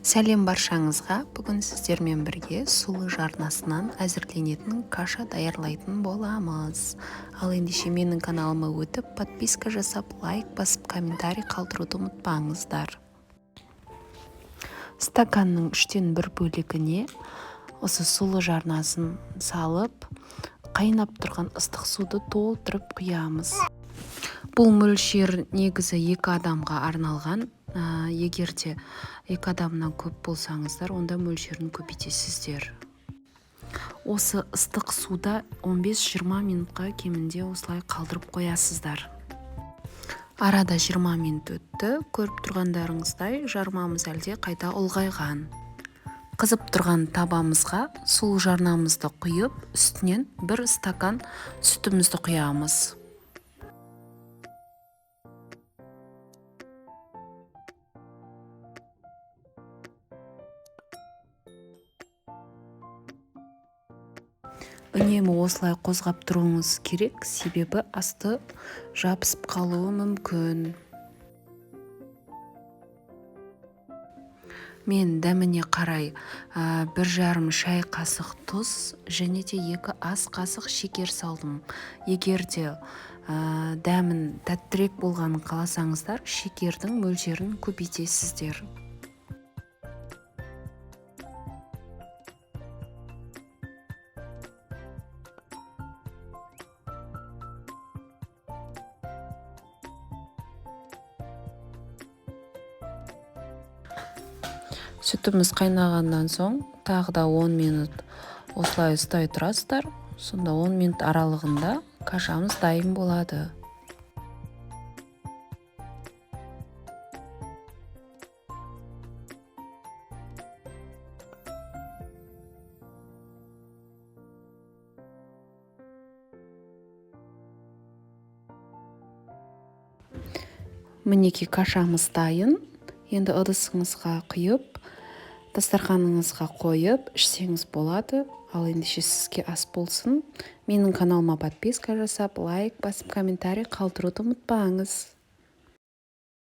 Сәлем баршаңызға. Бүгін сіздермен бірге сулы жарнасынан әзірленетін каша даярлайтын боламыз. Ал ендеше менің каналыма өтіп, подписка жасап, лайк басып, комментарий қалдыруды ұмытпаңыздар. Стаканның 1/3 бөлігіне осы сулы жарнасын салып, қайнап тұрған ыстық суды толтырып құямыз. Бұл мөлшер негізі 2 адамға арналған. Егерде 2 адамнан көп болсаңыздар, онда мөлшерін көбейтесіздер. Осы ыстық суда 15-20 минутқа кемінде осылай қалдырып қоясыздар. Арада 20 минут өтті. Көріп тұрғандарыңыздай жармамыз әлде қайта ұлғайған. Қызып тұрған табамызға сулы жарнамызды құйып, үстінен 1 стакан сүтімізді құямыз. Үнемі осылай қозғап тұруыңыз керек, себебі асты жабысып қалуы мүмкін. Мен дәміне қарай 1,5 шай қасық тұз және де 2 ас қасық шекер салдым. Егерде дәмін тәттірек болғанын қаласаңыздар, шекердің мөлшерін көбейтесіздер. Сүтіміз қайнағаннан соң тағы да 10 минут осылай ұстай тұрасыздар. Сонда 10 минут аралығында кашамыз дайын болады. Мінекей кашамыз дайын. Енді ыдысыңызға құйып, дастарханыңызға қойып, ішсеңіз болады. Ал ендеше сізге ас болсын. Менің каналыма подписка жасап, лайк басып, комментарий қалдыруды ұмытпаңыз.